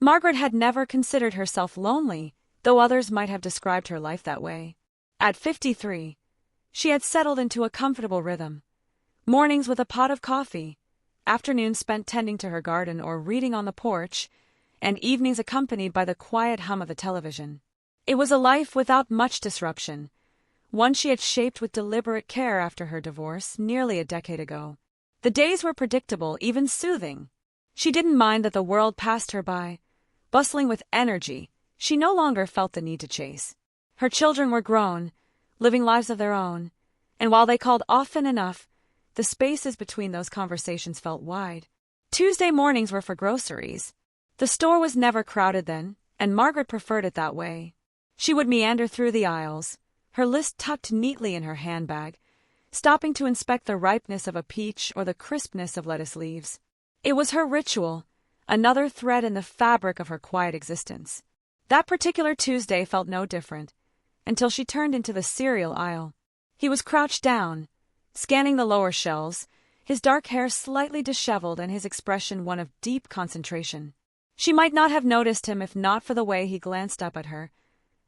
Margaret had never considered herself lonely, though others might have described her life that way. At 53, she had settled into a comfortable rhythm. Mornings with a pot of coffee, afternoons spent tending to her garden or reading on the porch, and evenings accompanied by the quiet hum of the television. It was a life without much disruption, one she had shaped with deliberate care after her divorce nearly a decade ago. The days were predictable, even soothing. She didn't mind that the world passed her by. Bustling with energy, she no longer felt the need to chase. Her children were grown, living lives of their own, and while they called often enough, the spaces between those conversations felt wide. Tuesday mornings were for groceries. The store was never crowded then, and Margaret preferred it that way. She would meander through the aisles, her list tucked neatly in her handbag, stopping to inspect the ripeness of a peach or the crispness of lettuce leaves. It was her ritual, another thread in the fabric of her quiet existence. That particular Tuesday felt no different, until she turned into the cereal aisle. He was crouched down, scanning the lower shelves, his dark hair slightly disheveled and his expression one of deep concentration. She might not have noticed him if not for the way he glanced up at her,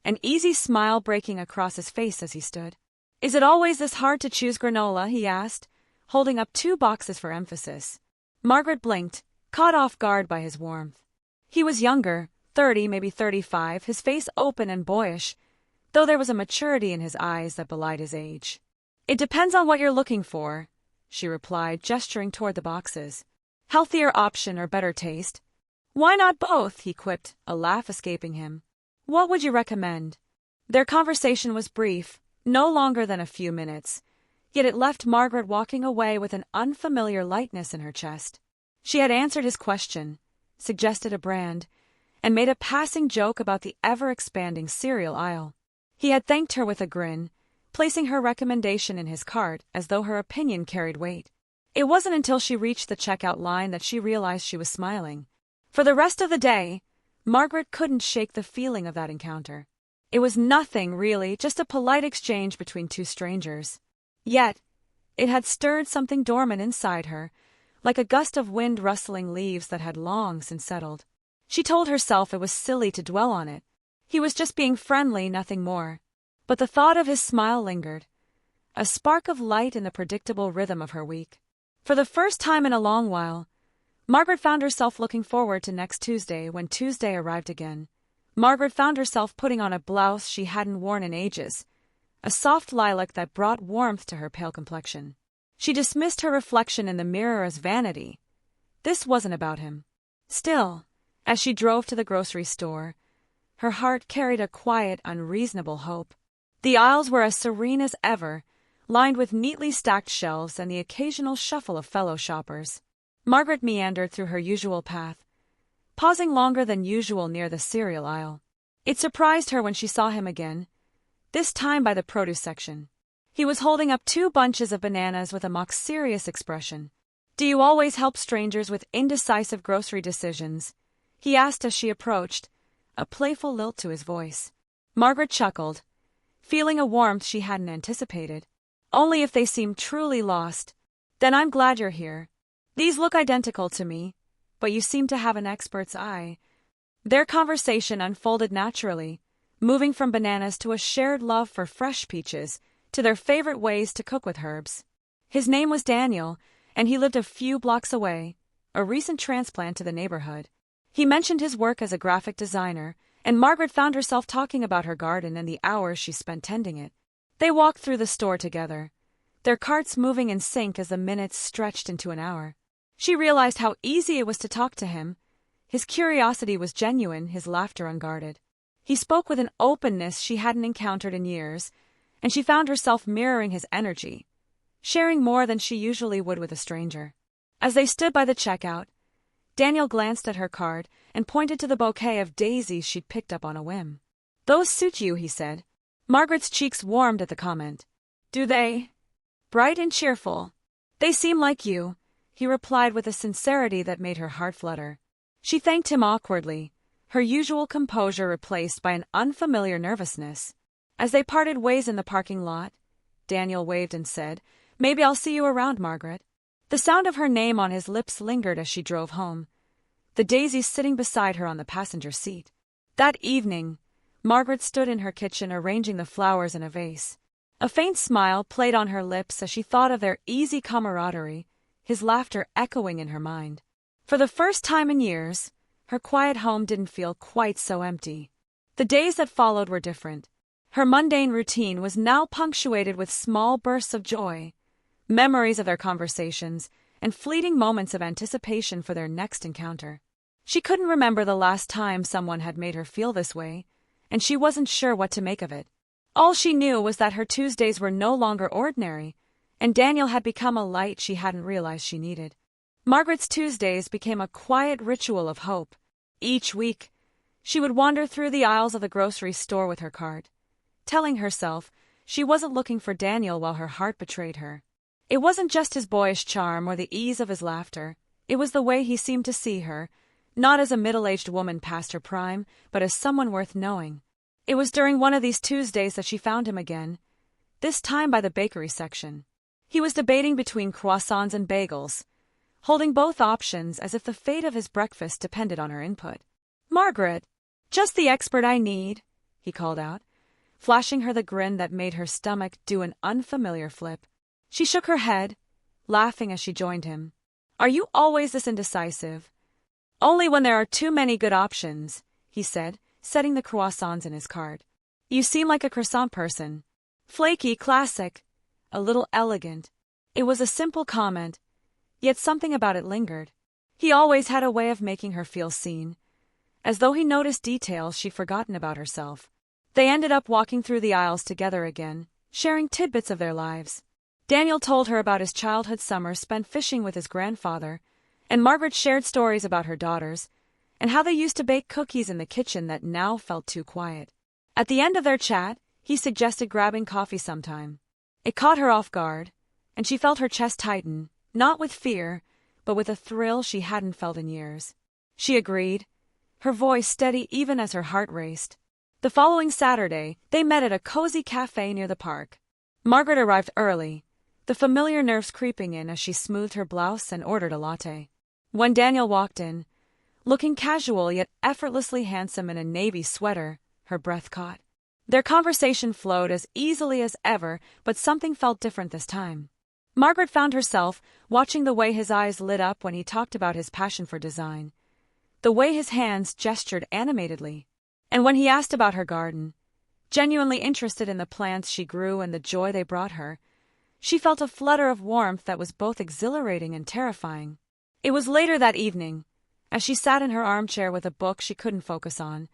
an easy smile breaking across his face as he stood. "Is it always this hard to choose granola?" he asked, holding up 2 boxes for emphasis. Margaret blinked, caught off guard by his warmth. He was younger, 30, maybe 35, his face open and boyish, though there was a maturity in his eyes that belied his age. "It depends on what you're looking for," she replied, gesturing toward the boxes. "Healthier option or better taste?" "Why not both?" he quipped, a laugh escaping him. "What would you recommend?" Their conversation was brief, no longer than a few minutes, yet it left Margaret walking away with an unfamiliar lightness in her chest. She had answered his question, suggested a brand, and made a passing joke about the ever-expanding cereal aisle. He had thanked her with a grin, placing her recommendation in his cart as though her opinion carried weight. It wasn't until she reached the checkout line that she realized she was smiling. For the rest of the day, Margaret couldn't shake the feeling of that encounter. It was nothing, really, just a polite exchange between 2 strangers. Yet, it had stirred something dormant inside her, like a gust of wind rustling leaves that had long since settled. She told herself it was silly to dwell on it. He was just being friendly, nothing more. But the thought of his smile lingered, a spark of light in the predictable rhythm of her week. For the first time in a long while, Margaret found herself looking forward to next Tuesday when Tuesday arrived again. Margaret found herself putting on a blouse she hadn't worn in ages, a soft lilac that brought warmth to her pale complexion. She dismissed her reflection in the mirror as vanity. This wasn't about him. Still, as she drove to the grocery store, her heart carried a quiet, unreasonable hope. The aisles were as serene as ever, lined with neatly stacked shelves and the occasional shuffle of fellow shoppers. Margaret meandered through her usual path, pausing longer than usual near the cereal aisle. It surprised her when she saw him again, this time by the produce section. He was holding up 2 bunches of bananas with a mock serious expression. "Do you always help strangers with indecisive grocery decisions?" he asked as she approached, a playful lilt to his voice. Margaret chuckled, feeling a warmth she hadn't anticipated. "Only if they seem truly lost. Then I'm glad you're here. These look identical to me, but you seem to have an expert's eye." Their conversation unfolded naturally, moving from bananas to a shared love for fresh peaches, to their favorite ways to cook with herbs. His name was Daniel, and he lived a few blocks away, a recent transplant to the neighborhood. He mentioned his work as a graphic designer, and Margaret found herself talking about her garden and the hours she spent tending it. They walked through the store together, their carts moving in sync as the minutes stretched into an hour. She realized how easy it was to talk to him. His curiosity was genuine, his laughter unguarded. He spoke with an openness she hadn't encountered in years, and she found herself mirroring his energy, sharing more than she usually would with a stranger. As they stood by the checkout, Daniel glanced at her card and pointed to the bouquet of daisies she'd picked up on a whim. "Those suit you," he said. Margaret's cheeks warmed at the comment. "Do they?" "Bright and cheerful. They seem like you," he replied with a sincerity that made her heart flutter. She thanked him awkwardly, her usual composure replaced by an unfamiliar nervousness. As they parted ways in the parking lot, Daniel waved and said, "Maybe I'll see you around, Margaret." The sound of her name on his lips lingered as she drove home, the daisies sitting beside her on the passenger seat. That evening, Margaret stood in her kitchen arranging the flowers in a vase. A faint smile played on her lips as she thought of their easy camaraderie, his laughter echoing in her mind. For the first time in years, her quiet home didn't feel quite so empty. The days that followed were different. Her mundane routine was now punctuated with small bursts of joy, memories of their conversations, and fleeting moments of anticipation for their next encounter. She couldn't remember the last time someone had made her feel this way, and she wasn't sure what to make of it. All she knew was that her Tuesdays were no longer ordinary, and Daniel had become a light she hadn't realized she needed. Margaret's Tuesdays became a quiet ritual of hope. Each week, she would wander through the aisles of the grocery store with her cart, telling herself she wasn't looking for Daniel while her heart betrayed her. It wasn't just his boyish charm or the ease of his laughter, it was the way he seemed to see her, not as a middle-aged woman past her prime, but as someone worth knowing. It was during one of these Tuesdays that she found him again, this time by the bakery section. He was debating between croissants and bagels, holding both options as if the fate of his breakfast depended on her input. "Margaret, just the expert I need," he called out, flashing her the grin that made her stomach do an unfamiliar flip. She shook her head, laughing as she joined him. "Are you always this indecisive?" "Only when there are too many good options," he said, setting the croissants in his cart. "You seem like a croissant person. Flaky, classic, a little elegant." It was a simple comment, yet something about it lingered. He always had a way of making her feel seen, as though he noticed details she'd forgotten about herself. They ended up walking through the aisles together again, sharing tidbits of their lives. Daniel told her about his childhood summers spent fishing with his grandfather, and Margaret shared stories about her daughters, and how they used to bake cookies in the kitchen that now felt too quiet. At the end of their chat, he suggested grabbing coffee sometime. It caught her off guard, and she felt her chest tighten, not with fear, but with a thrill she hadn't felt in years. She agreed, her voice steady even as her heart raced. The following Saturday, they met at a cozy cafe near the park. Margaret arrived early, the familiar nerves creeping in as she smoothed her blouse and ordered a latte. When Daniel walked in, looking casual yet effortlessly handsome in a navy sweater, her breath caught. Their conversation flowed as easily as ever, but something felt different this time. Margaret found herself watching the way his eyes lit up when he talked about his passion for design, the way his hands gestured animatedly, and when he asked about her garden, genuinely interested in the plants she grew and the joy they brought her. She felt a flutter of warmth that was both exhilarating and terrifying. It was later that evening, as she sat in her armchair with a book she couldn't focus on,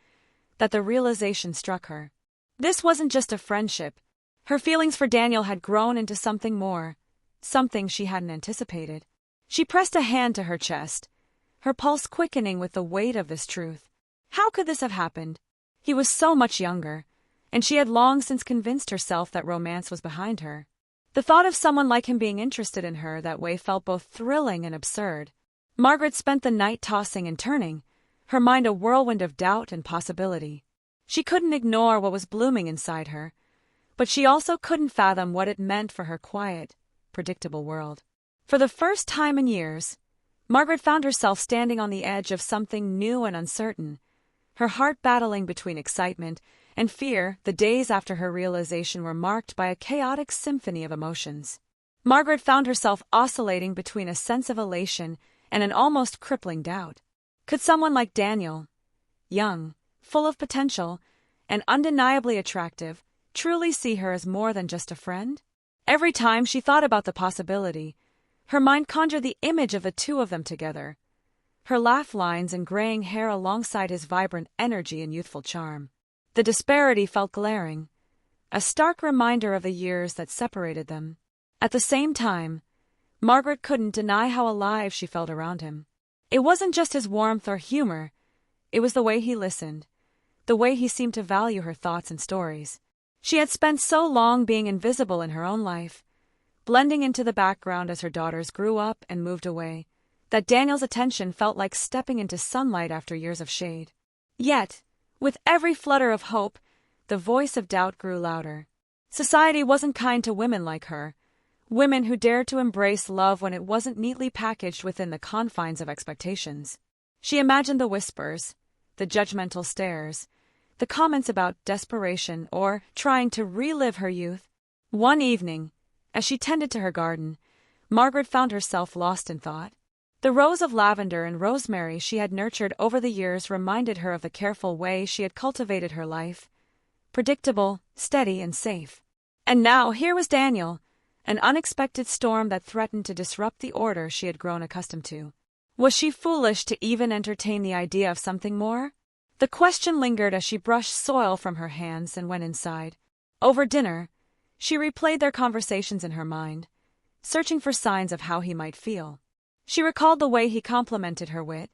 that the realization struck her. This wasn't just a friendship. Her feelings for Daniel had grown into something more, something she hadn't anticipated. She pressed a hand to her chest, her pulse quickening with the weight of this truth. How could this have happened? He was so much younger, and she had long since convinced herself that romance was behind her. The thought of someone like him being interested in her that way felt both thrilling and absurd. Margaret spent the night tossing and turning, her mind a whirlwind of doubt and possibility. She couldn't ignore what was blooming inside her, but she also couldn't fathom what it meant for her quiet, predictable world. For the first time in years, Margaret found herself standing on the edge of something new and uncertain, her heart battling between excitement and fear. The days after her realization were marked by a chaotic symphony of emotions. Margaret found herself oscillating between a sense of elation and an almost crippling doubt. Could someone like Daniel, young, full of potential, and undeniably attractive, truly see her as more than just a friend? Every time she thought about the possibility, her mind conjured the image of the two of them together, her laugh lines and graying hair alongside his vibrant energy and youthful charm. The disparity felt glaring, a stark reminder of the years that separated them. At the same time, Margaret couldn't deny how alive she felt around him. It wasn't just his warmth or humor, it was the way he listened, the way he seemed to value her thoughts and stories. She had spent so long being invisible in her own life, blending into the background as her daughters grew up and moved away, that Daniel's attention felt like stepping into sunlight after years of shade. Yet, with every flutter of hope, the voice of doubt grew louder. Society wasn't kind to women like her, women who dared to embrace love when it wasn't neatly packaged within the confines of expectations. She imagined the whispers, the judgmental stares, the comments about desperation or trying to relive her youth. One evening, as she tended to her garden, Margaret found herself lost in thought. The rows of lavender and rosemary she had nurtured over the years reminded her of the careful way she had cultivated her life, predictable, steady, and safe. And now here was Daniel, an unexpected storm that threatened to disrupt the order she had grown accustomed to. Was she foolish to even entertain the idea of something more? The question lingered as she brushed soil from her hands and went inside. Over dinner, she replayed their conversations in her mind, searching for signs of how he might feel. She recalled the way he complimented her wit,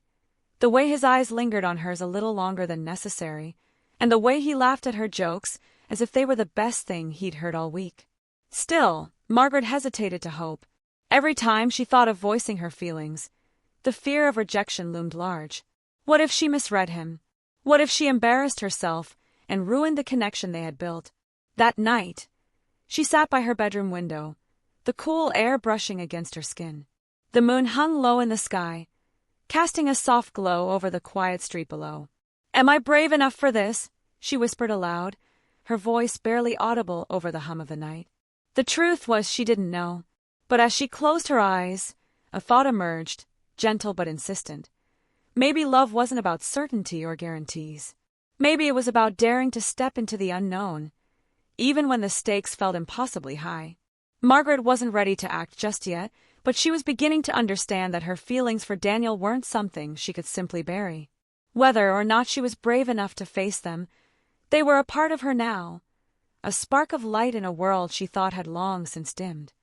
the way his eyes lingered on hers a little longer than necessary, and the way he laughed at her jokes as if they were the best thing he'd heard all week. Still, Margaret hesitated to hope. Every time she thought of voicing her feelings, the fear of rejection loomed large. What if she misread him? What if she embarrassed herself and ruined the connection they had built? That night, she sat by her bedroom window, the cool air brushing against her skin. The moon hung low in the sky, casting a soft glow over the quiet street below. "Am I brave enough for this?" she whispered aloud, her voice barely audible over the hum of the night. The truth was she didn't know, but as she closed her eyes, a thought emerged, gentle but insistent. Maybe love wasn't about certainty or guarantees. Maybe it was about daring to step into the unknown, even when the stakes felt impossibly high. Margaret wasn't ready to act just yet, but she was beginning to understand that her feelings for Daniel weren't something she could simply bury. Whether or not she was brave enough to face them, they were a part of her now, a spark of light in a world she thought had long since dimmed.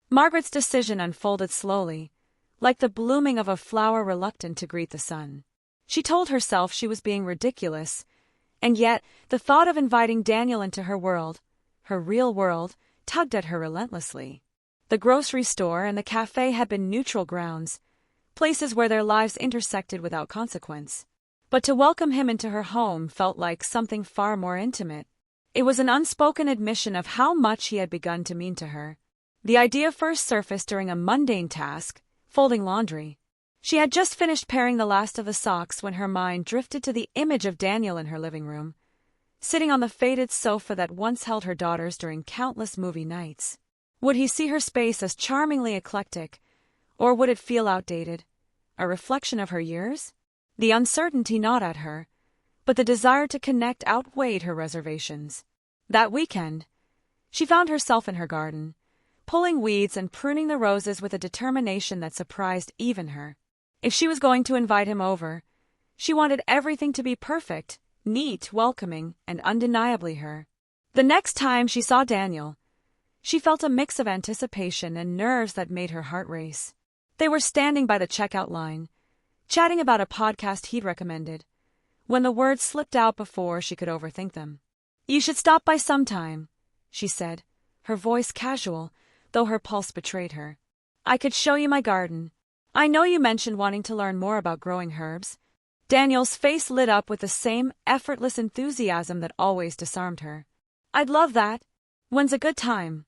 Margaret's decision unfolded slowly, like the blooming of a flower reluctant to greet the sun. She told herself she was being ridiculous, and yet the thought of inviting Daniel into her world, her real world, tugged at her relentlessly. The grocery store and the cafe had been neutral grounds, places where their lives intersected without consequence. But to welcome him into her home felt like something far more intimate. It was an unspoken admission of how much he had begun to mean to her. The idea first surfaced during a mundane task, folding laundry. She had just finished pairing the last of the socks when her mind drifted to the image of Daniel in her living room, sitting on the faded sofa that once held her daughters during countless movie nights. Would he see her space as charmingly eclectic, or would it feel outdated, a reflection of her years? The uncertainty gnawed at her, but the desire to connect outweighed her reservations. That weekend, she found herself in her garden, pulling weeds and pruning the roses with a determination that surprised even her. If she was going to invite him over, she wanted everything to be perfect, neat, welcoming, and undeniably her. The next time she saw Daniel, she felt a mix of anticipation and nerves that made her heart race. They were standing by the checkout line, chatting about a podcast he'd recommended, when the words slipped out before she could overthink them. "You should stop by sometime," she said, her voice casual, though her pulse betrayed her. "I could show you my garden. I know you mentioned wanting to learn more about growing herbs." Daniel's face lit up with the same effortless enthusiasm that always disarmed her. "I'd love that. When's a good time?"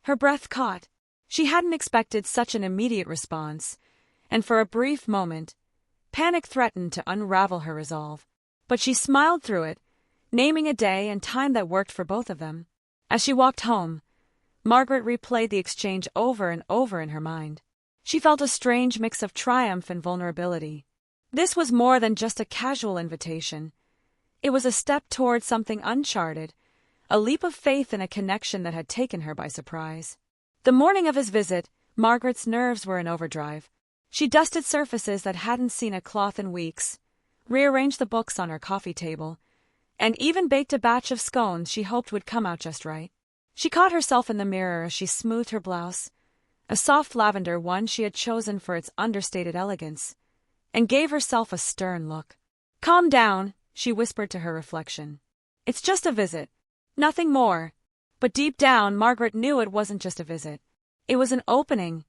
Her breath caught. She hadn't expected such an immediate response, and for a brief moment, panic threatened to unravel her resolve. But she smiled through it, naming a day and time that worked for both of them. As she walked home, Margaret replayed the exchange over and over in her mind. She felt a strange mix of triumph and vulnerability. This was more than just a casual invitation. It was a step toward something uncharted, a leap of faith in a connection that had taken her by surprise. The morning of his visit, Margaret's nerves were in overdrive. She dusted surfaces that hadn't seen a cloth in weeks, rearranged the books on her coffee table, and even baked a batch of scones she hoped would come out just right. She caught herself in the mirror as she smoothed her blouse, a soft lavender one she had chosen for its understated elegance, and gave herself a stern look. "Calm down," she whispered to her reflection. "It's just a visit. Nothing more." But deep down, Margaret knew it wasn't just a visit. It was an opening,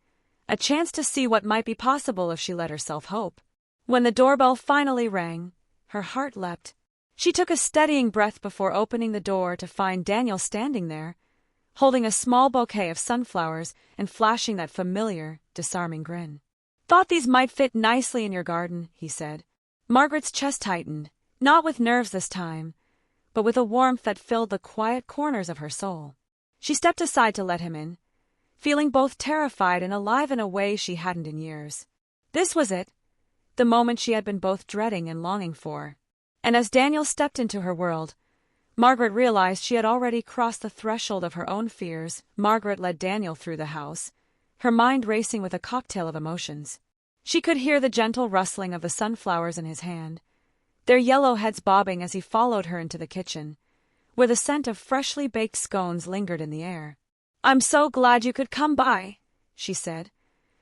a chance to see what might be possible if she let herself hope. When the doorbell finally rang, her heart leapt. She took a steadying breath before opening the door to find Daniel standing there, holding a small bouquet of sunflowers and flashing that familiar, disarming grin. "Thought these might fit nicely in your garden," he said. Margaret's chest tightened, not with nerves this time, but with a warmth that filled the quiet corners of her soul. She stepped aside to let him in, feeling both terrified and alive in a way she hadn't in years. This was it, the moment she had been both dreading and longing for. And as Daniel stepped into her world, Margaret realized she had already crossed the threshold of her own fears. Margaret led Daniel through the house, her mind racing with a cocktail of emotions. She could hear the gentle rustling of the sunflowers in his hand, their yellow heads bobbing as he followed her into the kitchen, where the scent of freshly baked scones lingered in the air. "I'm so glad you could come by," she said,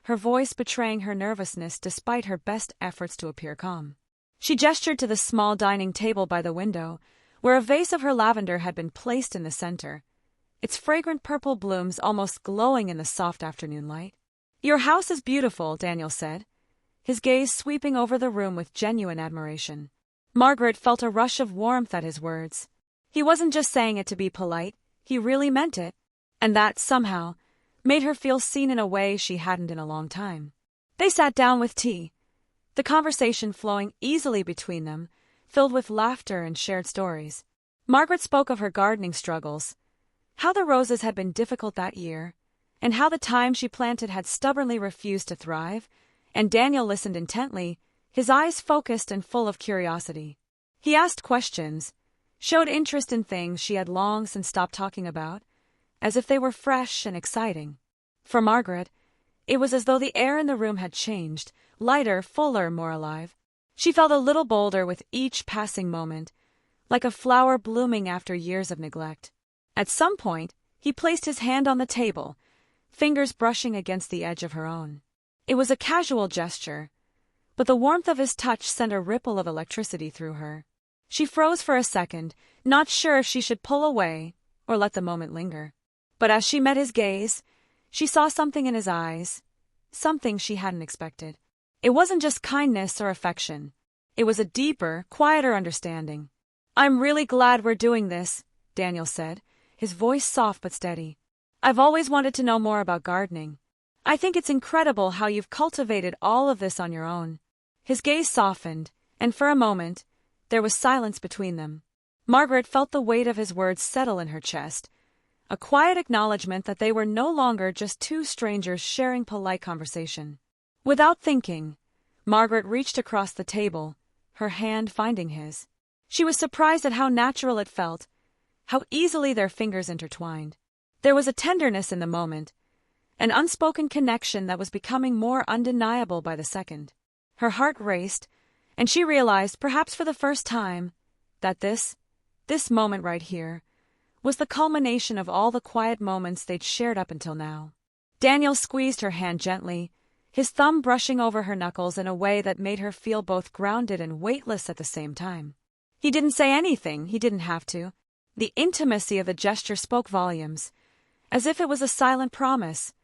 her voice betraying her nervousness despite her best efforts to appear calm. She gestured to the small dining table by the window, where a vase of her lavender had been placed in the center, its fragrant purple blooms almost glowing in the soft afternoon light. "Your house is beautiful," Daniel said, his gaze sweeping over the room with genuine admiration. Margaret felt a rush of warmth at his words. He wasn't just saying it to be polite, he really meant it, and that, somehow, made her feel seen in a way she hadn't in a long time. They sat down with tea, the conversation flowing easily between them, filled with laughter and shared stories. Margaret spoke of her gardening struggles, how the roses had been difficult that year, and how the time she planted had stubbornly refused to thrive, and Daniel listened intently, his eyes focused and full of curiosity. He asked questions, showed interest in things she had long since stopped talking about, as if they were fresh and exciting. For Margaret, it was as though the air in the room had changed, lighter, fuller, more alive. She felt a little bolder with each passing moment, like a flower blooming after years of neglect. At some point, he placed his hand on the table, fingers brushing against the edge of her own. It was a casual gesture, but the warmth of his touch sent a ripple of electricity through her. She froze for a second, not sure if she should pull away or let the moment linger. But as she met his gaze, she saw something in his eyes, something she hadn't expected. It wasn't just kindness or affection. It was a deeper, quieter understanding. "I'm really glad we're doing this," Daniel said, his voice soft but steady. "I've always wanted to know more about gardening. I think it's incredible how you've cultivated all of this on your own." His gaze softened, and for a moment, there was silence between them. Margaret felt the weight of his words settle in her chest, a quiet acknowledgement that they were no longer just two strangers sharing polite conversation. Without thinking, Margaret reached across the table, her hand finding his. She was surprised at how natural it felt, how easily their fingers intertwined. There was a tenderness in the moment, an unspoken connection that was becoming more undeniable by the second. Her heart raced, and she realized, perhaps for the first time, that this moment right here, was the culmination of all the quiet moments they'd shared up until now. Daniel squeezed her hand gently, his thumb brushing over her knuckles in a way that made her feel both grounded and weightless at the same time. He didn't say anything, he didn't have to. The intimacy of the gesture spoke volumes, as if it was a silent promise,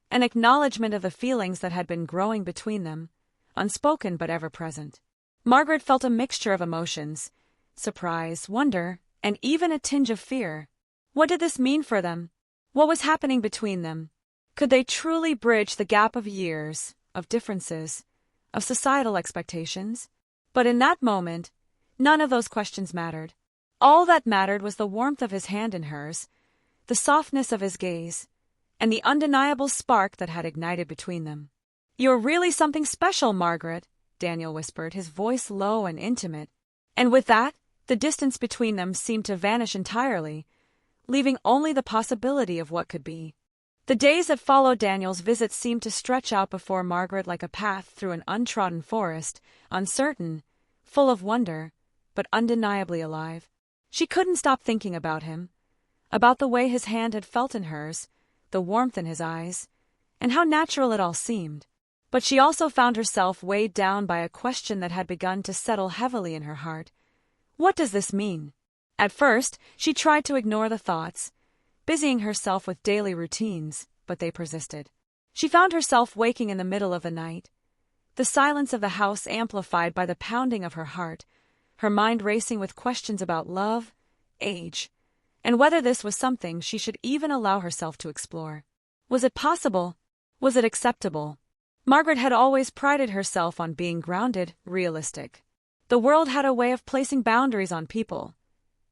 an acknowledgement of the feelings that had been growing between them, unspoken but ever-present. Margaret felt a mixture of emotions, surprise, wonder, and even a tinge of fear. What did this mean for them? What was happening between them? Could they truly bridge the gap of years, of differences, of societal expectations? But in that moment, none of those questions mattered. All that mattered was the warmth of his hand in hers, the softness of his gaze, and the undeniable spark that had ignited between them. "You're really something special, Margaret," Daniel whispered, his voice low and intimate. And with that, the distance between them seemed to vanish entirely, leaving only the possibility of what could be. The days that followed Daniel's visit seemed to stretch out before Margaret like a path through an untrodden forest, uncertain, full of wonder, but undeniably alive. She couldn't stop thinking about him, about the way his hand had felt in hers, the warmth in his eyes, and how natural it all seemed. But she also found herself weighed down by a question that had begun to settle heavily in her heart. What does this mean? At first, she tried to ignore the thoughts, busying herself with daily routines, but they persisted. She found herself waking in the middle of the night, the silence of the house amplified by the pounding of her heart, her mind racing with questions about love, age, and whether this was something she should even allow herself to explore. Was it possible? Was it acceptable? Margaret had always prided herself on being grounded, realistic. The world had a way of placing boundaries on people,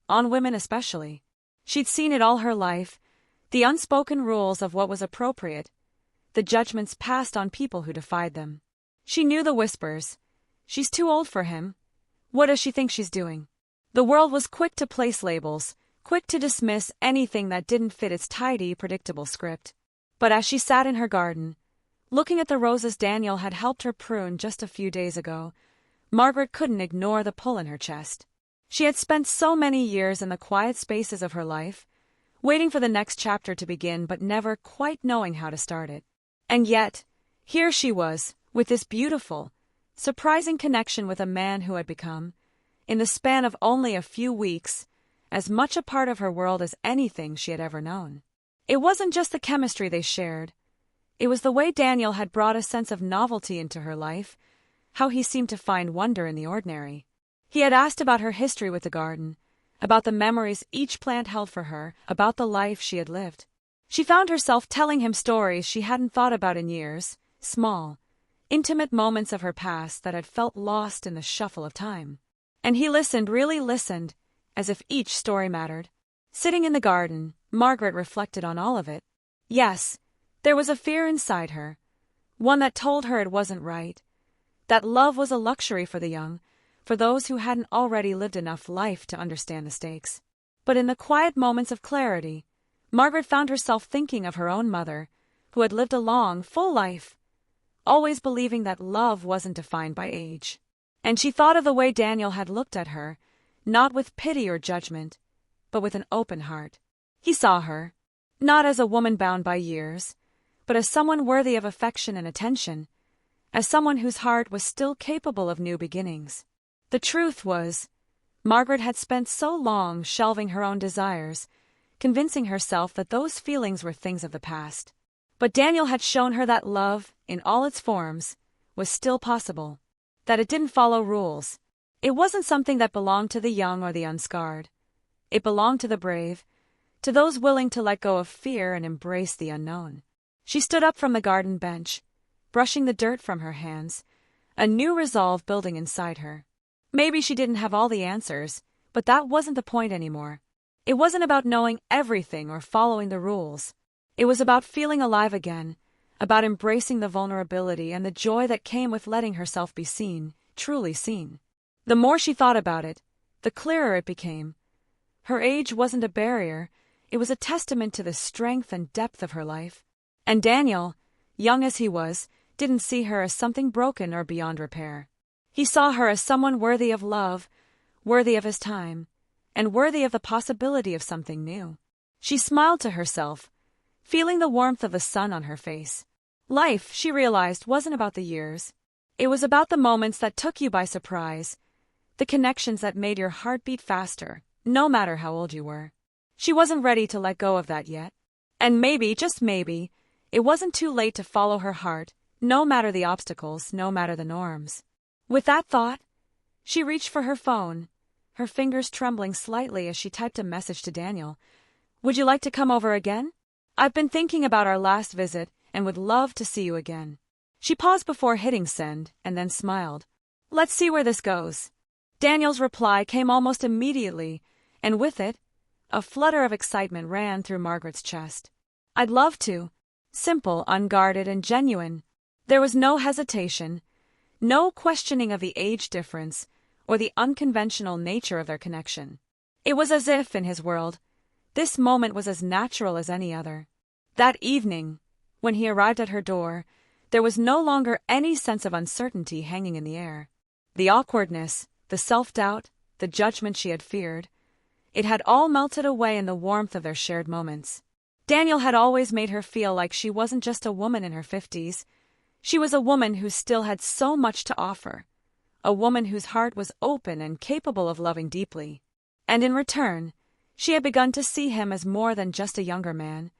on women especially. She'd seen it all her life, the unspoken rules of what was appropriate, the judgments passed on people who defied them. She knew the whispers. She's too old for him. What does she think she's doing? The world was quick to place labels, quick to dismiss anything that didn't fit its tidy, predictable script. But as she sat in her garden, looking at the roses Daniel had helped her prune just a few days ago, Margaret couldn't ignore the pull in her chest. She had spent so many years in the quiet spaces of her life, waiting for the next chapter to begin but never quite knowing how to start it. And yet, here she was, with this beautiful, surprising connection with a man who had become, in the span of only a few weeks, as much a part of her world as anything she had ever known. It wasn't just the chemistry they shared. It was the way Daniel had brought a sense of novelty into her life, how he seemed to find wonder in the ordinary. He had asked about her history with the garden, about the memories each plant held for her, about the life she had lived. She found herself telling him stories she hadn't thought about in years, small, intimate moments of her past that had felt lost in the shuffle of time. And he listened, really listened, as if each story mattered. Sitting in the garden, Margaret reflected on all of it. Yes, there was a fear inside her, one that told her it wasn't right, that love was a luxury for the young, for those who hadn't already lived enough life to understand the stakes. But in the quiet moments of clarity, Margaret found herself thinking of her own mother, who had lived a long, full life, always believing that love wasn't defined by age. And she thought of the way Daniel had looked at her, not with pity or judgment, but with an open heart. He saw her, not as a woman bound by years, but as someone worthy of affection and attention, as someone whose heart was still capable of new beginnings. The truth was, Margaret had spent so long shelving her own desires, convincing herself that those feelings were things of the past. But Daniel had shown her that love, in all its forms, was still possible, that it didn't follow rules. It wasn't something that belonged to the young or the unscarred. It belonged to the brave, to those willing to let go of fear and embrace the unknown. She stood up from the garden bench, brushing the dirt from her hands, a new resolve building inside her. Maybe she didn't have all the answers, but that wasn't the point anymore. It wasn't about knowing everything or following the rules. It was about feeling alive again, about embracing the vulnerability and the joy that came with letting herself be seen, truly seen. The more she thought about it, the clearer it became. Her age wasn't a barrier, it was a testament to the strength and depth of her life. And Daniel, young as he was, didn't see her as something broken or beyond repair. He saw her as someone worthy of love, worthy of his time, and worthy of the possibility of something new. She smiled to herself, feeling the warmth of the sun on her face. Life, she realized, wasn't about the years. It was about the moments that took you by surprise, the connections that made your heart beat faster, no matter how old you were. She wasn't ready to let go of that yet. And maybe, just maybe, it wasn't too late to follow her heart, no matter the obstacles, no matter the norms. With that thought, she reached for her phone, her fingers trembling slightly as she typed a message to Daniel. "Would you like to come over again? I've been thinking about our last visit and would love to see you again." She paused before hitting send and then smiled. "Let's see where this goes." Daniel's reply came almost immediately, and with it, a flutter of excitement ran through Margaret's chest. "I'd love to." Simple, unguarded, and genuine. There was no hesitation, no questioning of the age difference or the unconventional nature of their connection. It was as if, in his world, this moment was as natural as any other. That evening, when he arrived at her door, there was no longer any sense of uncertainty hanging in the air. The awkwardness, the self-doubt, the judgment she had feared, it had all melted away in the warmth of their shared moments. Daniel had always made her feel like she wasn't just a woman in her 50s. She was a woman who still had so much to offer, a woman whose heart was open and capable of loving deeply. And in return, she had begun to see him as more than just a younger man.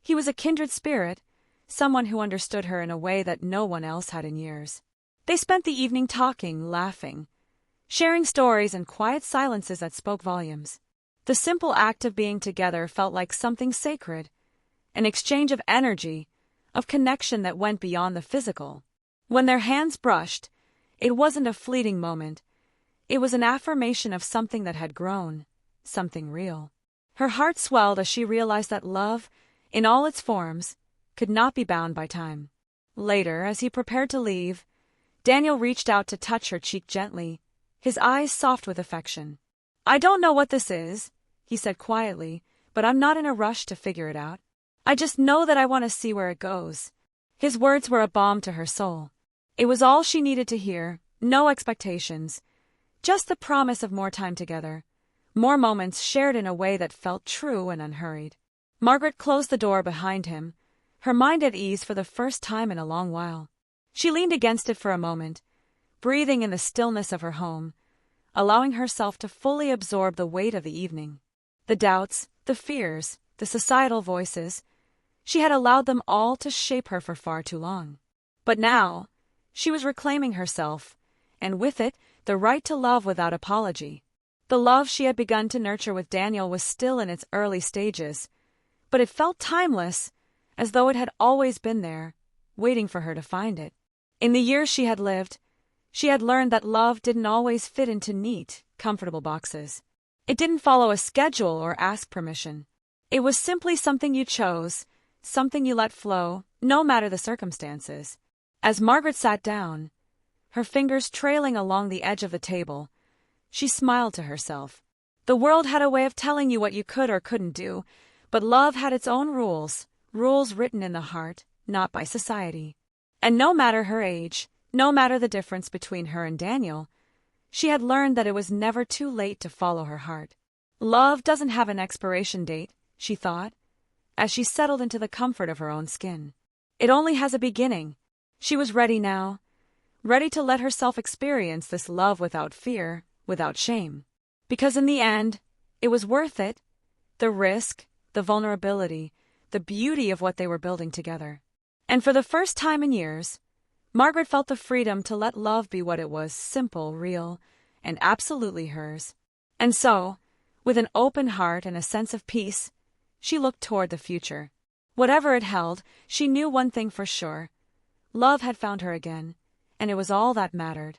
He was a kindred spirit, someone who understood her in a way that no one else had in years. They spent the evening talking, laughing, sharing stories and quiet silences that spoke volumes. The simple act of being together felt like something sacred, an exchange of energy, of connection that went beyond the physical. When their hands brushed, it wasn't a fleeting moment. It was an affirmation of something that had grown, something real. Her heart swelled as she realized that love, in all its forms, could not be bound by time. Later, as he prepared to leave, Daniel reached out to touch her cheek gently, his eyes soft with affection. "I don't know what this is," he said quietly, "but I'm not in a rush to figure it out. I just know that I want to see where it goes." His words were a balm to her soul. It was all she needed to hear, no expectations, just the promise of more time together, more moments shared in a way that felt true and unhurried. Margaret closed the door behind him, her mind at ease for the first time in a long while. She leaned against it for a moment, breathing in the stillness of her home, allowing herself to fully absorb the weight of the evening. The doubts, the fears, the societal voices, she had allowed them all to shape her for far too long. But now, she was reclaiming herself, and with it, the right to love without apology. The love she had begun to nurture with Daniel was still in its early stages, but it felt timeless, as though it had always been there, waiting for her to find it. In the years she had lived, she had learned that love didn't always fit into neat, comfortable boxes. It didn't follow a schedule or ask permission. It was simply something you chose, something you let flow, no matter the circumstances. As Margaret sat down, her fingers trailing along the edge of the table, she smiled to herself. The world had a way of telling you what you could or couldn't do, but love had its own rules, rules written in the heart, not by society. And no matter her age, no matter the difference between her and Daniel, she had learned that it was never too late to follow her heart. Love doesn't have an expiration date, she thought, as she settled into the comfort of her own skin. It only has a beginning. She was ready now, ready to let herself experience this love without fear, without shame. Because in the end, it was worth it. The risk, the vulnerability, the beauty of what they were building together. And for the first time in years, Margaret felt the freedom to let love be what it was, simple, real, and absolutely hers. And so, with an open heart and a sense of peace, she looked toward the future. Whatever it held, she knew one thing for sure. Love had found her again, and it was all that mattered.